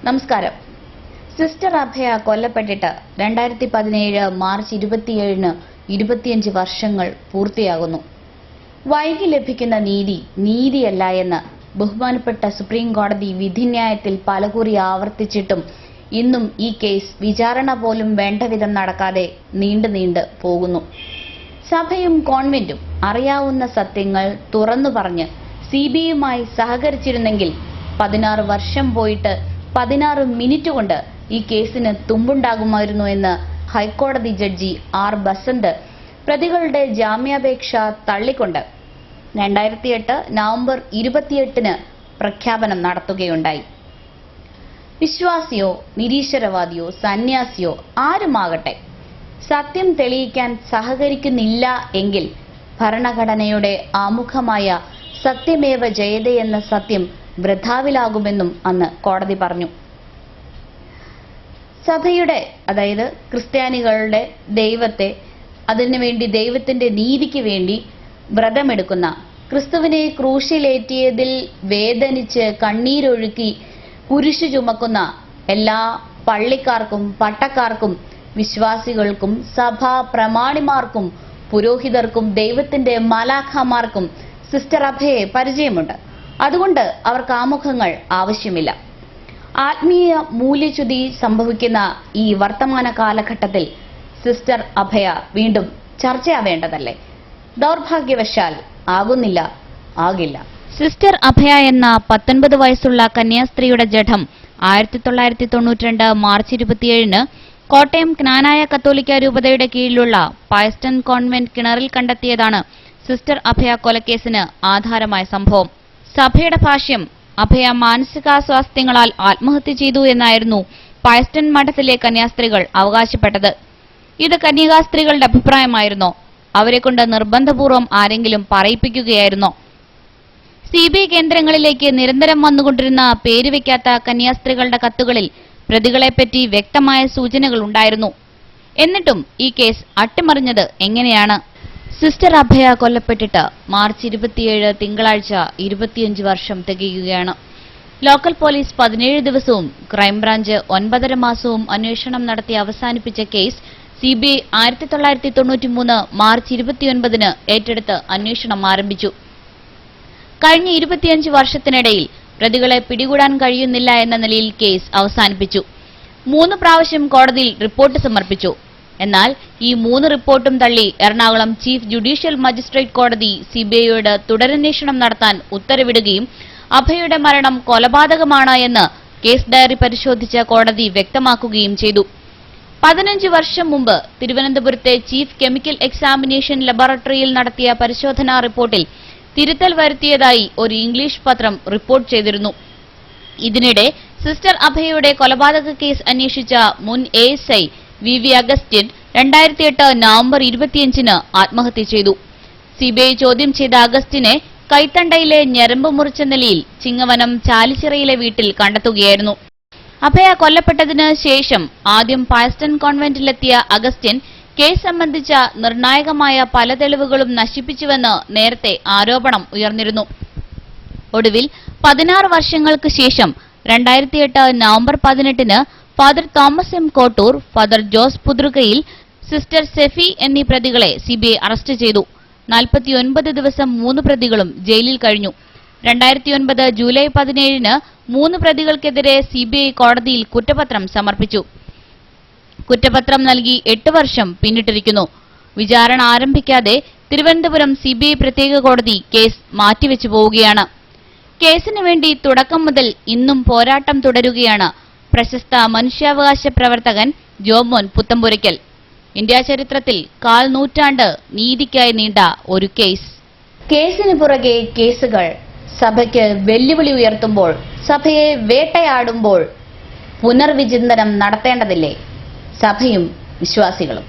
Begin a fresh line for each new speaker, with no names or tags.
നമസ്കാരം. സിസ്റ്റർ അഭയ കൊല്ലപ്പെട്ടിട്ട് 2017 മാർച്ച് 27-ന് 25 വർഷങ്ങൾ പൂർത്തിയാകുന്നു. വൈകി ലഭിക്കുന്ന നീതിയല്ല എന്ന് ബഹുമാനപ്പെട്ട സുപ്രീം കോടതി വിധിന്യായത്തിൽ പലകുറി ആവർത്തിച്ചിട്ടും ഇന്നും ഈ കേസ് വിചാരണ പോലും വേണ്ടവിധം നടക്കാതെ നീണ്ടു പോകുന്നു. സഭയും കോൺവെന്റും അറിയാവുന്ന സത്യങ്ങൾ തുറന്നു പറഞ്ഞ് സിബിഐയുമായി സഹകരിച്ചിരുന്നെങ്കിൽ 16 വർഷം പോയിട്ട് 16 മിനിറ്റ് കൊണ്ട് ഈ കേസിന് തുമ്പുണ്ടാകുമായിരുന്നു എന്ന് ഹൈക്കോടതി ജഡ്ജി ആർ ബസന്ത് പ്രതികളുടെ ജാമ്യാപേക്ഷ തള്ളിക്കൊണ്ട് 2008 നവംബർ 28-ന് പ്രഖ്യാപനം നടത്തുകയുണ്ടായി. വിശ്വാസിയോ നിരീശ്വരവാദിയോ സന്യാസിയോ ആരുമാകട്ടെ, സത്യം തെളിയിക്കാൻ സഹകരിക്കുന്നില്ല എങ്കിൽ ഭരണഘടനയുടെ ആമുഖമായ സത്യമേവ ജയതേ എന്ന സത്യം വൃഥാവിലാകുമെന്നും അന്ന് കോടതി പറഞ്ഞു. സഭയുടെ, അതായത് ക്രിസ്ത്യാനികളുടെ ദൈവത്തെ, അതിനുവേണ്ടി ദൈവത്തിന്റെ നീതിക്ക് വേണ്ടി വ്രതമെടുക്കുന്ന, ക്രിസ്തുവിനെ ക്രൂശിലേറ്റിയതിൽ വേദനിച്ച് കണ്ണീരൊഴുക്കി കുരിശു ചുമക്കുന്ന എല്ലാ പള്ളിക്കാർക്കും പട്ടക്കാർക്കും വിശ്വാസികൾക്കും സഭാ പ്രമാണിമാർക്കും പുരോഹിതർക്കും ദൈവത്തിന്റെ മാലാഖമാർക്കും സിസ്റ്റർ അഭയെ പരിചയമുണ്ട്. അതുകൊണ്ട് അവർക്ക് ആമുഖങ്ങൾ ആവശ്യമില്ല. ആത്മീയ മൂല്യച്യുതി സംഭവിക്കുന്ന ഈ വർത്തമാന കാലഘട്ടത്തിൽ സിസ്റ്റർ അഭയ വീണ്ടും ചർച്ചയാവേണ്ടതല്ലേ? ദൗർഭാഗ്യവശാൽ ആകില്ല. സിസ്റ്റർ അഭയ എന്ന 19 വയസ്സുള്ള കന്യാസ്ത്രീയുടെ ജഡം 1992 മാർച്ച് 27-ന് കോട്ടയം ജ്ഞാനായ കത്തോലിക്ക രൂപതയുടെ കീഴിലുള്ള പയസ്റ്റൺ കോൺവെന്റ് കിണറിൽ കണ്ടെത്തിയതാണ് സിസ്റ്റർ അഭയ കൊലക്കേസിന് ആധാരമായ സംഭവം. സഭയുടെ ഭാഷ്യം അഭയ മാനസികാസ്വാസ്ഥ്യങ്ങളാൽ ആത്മഹത്യ ചെയ്തു എന്നായിരുന്നു പയസ്റ്റൺ മഠത്തിലെ കന്യാസ്ത്രീകൾ അവകാശപ്പെട്ടത്. ഇത് കന്യകാസ്ത്രീകളുടെ അഭിപ്രായമായിരുന്നോ? അവരെക്കൊണ്ട് നിർബന്ധപൂർവ്വം ആരെങ്കിലും പറയിപ്പിക്കുകയായിരുന്നോ? സിബിഐ കേന്ദ്രങ്ങളിലേക്ക് നിരന്തരം വന്നുകൊണ്ടിരുന്ന പേരുവെക്കാത്ത കന്യാസ്ത്രീകളുടെ കത്തുകളിൽ പ്രതികളെപ്പറ്റി വ്യക്തമായ സൂചനകൾ ഉണ്ടായിരുന്നു. എന്നിട്ടും ഈ കേസ് അട്ടിമറിഞ്ഞത് എങ്ങനെയാണ്? സിസ്റ്റർ അഭയ കൊല്ലപ്പെട്ടിട്ട് മാർച്ച് 27 തിങ്കളാഴ്ച 25 വർഷം തികയുകയാണ്. ലോക്കൽ പോലീസ് 17 ദിവസവും ക്രൈംബ്രാഞ്ച് 9.5 മാസവും അന്വേഷണം നടത്തി അവസാനിപ്പിച്ച കേസ് സിബിഐ 1993 മാർച്ച് 29-ന് ഏറ്റെടുത്ത് അന്വേഷണം ആരംഭിച്ചു. കഴിഞ്ഞ 25 വർഷത്തിനിടയിൽ പ്രതികളെ പിടികൂടാൻ കഴിയുന്നില്ല എന്ന നിലയിൽ കേസ് അവസാനിപ്പിച്ചു. 3 പ്രാവശ്യം കോടതിയിൽ റിപ്പോർട്ട് സമർപ്പിച്ചു. എന്നാൽ ഈ 3 റിപ്പോർട്ടും തള്ളി എറണാകുളം ചീഫ് ജുഡീഷ്യൽ മജിസ്ട്രേറ്റ് കോടതി സിബിഐയോട് തുടരന്വേഷണം നടത്താൻ ഉത്തരവിടുകയും അഭയയുടെ മരണം കൊലപാതകമാണ് എന്ന് കേസ് ഡയറി പരിശോധിച്ച കോടതി വ്യക്തമാക്കുകയും ചെയ്തു. 15 വർഷം മുമ്പ് തിരുവനന്തപുരത്തെ ചീഫ് കെമിക്കൽ എക്സാമിനേഷൻ ലബോറട്ടറിയിൽ നടത്തിയ പരിശോധനാ റിപ്പോർട്ടിൽ തിരുത്തൽ വരുത്തിയതായി ഒരു ഇംഗ്ലീഷ് പത്രം റിപ്പോർട്ട് ചെയ്തിരുന്നു. ഇതിനിടെ സിസ്റ്റർ അഭയയുടെ കൊലപാതക കേസ് അന്വേഷിച്ച മുൻ ASI VV അഗസ്റ്റിൻ 2008 നവംബർ 25-ന് ആത്മഹത്യ ചെയ്തു. സിബിഐ ചോദ്യം ചെയ്ത അഗസ്റ്റിനെ കൈത്തണ്ടയിലെ ഞരമ്പ് മുറിച്ച നിലയിൽ ചിങ്ങവനം ചാലിച്ചിറയിലെ വീട്ടിൽ കണ്ടെത്തുകയായിരുന്നു. അഭയ കൊല്ലപ്പെട്ടതിന് ശേഷം ആദ്യം പയസ്റ്റൺ കോൺവെന്റിലെത്തിയ അഗസ്റ്റിൻ കേസ് സംബന്ധിച്ച നിർണായകമായ പല തെളിവുകളും നശിപ്പിച്ചുവെന്ന് നേരത്തെ ആരോപണം ഉയർന്നിരുന്നു. ഒടുവിൽ 16 വർഷങ്ങൾക്ക് ശേഷം 2008 നവംബർ 18-ന് father Thomas M. Kottoor, father Jose Poothrikkayil, sister Sephy എന്നീ പ്രതികളെ സിബിഐ അറസ്റ്റ് ചെയ്തു. 49 ദിവസം 3 പ്രതികളും ജയിലിൽ കഴിഞ്ഞു. 2009 ജൂലൈ 17-ന് 3 പ്രതികൾക്കെതിരെ സിബിഐ കോടതിയിൽ കുറ്റപത്രം സമർപ്പിച്ചു. കുറ്റപത്രം നൽകി 8 വർഷം പിന്നിട്ടിരിക്കുന്നു. വിചാരണ ആരംഭിക്കാതെ തിരുവനന്തപുരം സിബിഐ പ്രത്യേക കോടതി കേസ് മാറ്റിവെച്ചു പോവുകയാണ്. കേസിനു വേണ്ടി തുടക്കം മുതൽ ഇന്നും പോരാട്ടം തുടരുകയാണ് പ്രശസ്ത മനുഷ്യാവകാശ പ്രവർത്തകൻ ജോമോൻ പുത്തമ്പുരയ്ക്കൽ. ഇന്ത്യാ ചരിത്രത്തിൽ 1/4 നൂറ്റാണ്ട് നീതിക്കായി നീണ്ട ഒരു കേസിന് പുറകെ കേസുകൾ സഭയ്ക്ക് വെല്ലുവിളി ഉയർത്തുമ്പോൾ, സഭയെ വേട്ടയാടുമ്പോൾ പുനർവിചിന്തനം നടത്തേണ്ടതില്ലേ സഭയും വിശ്വാസികളും?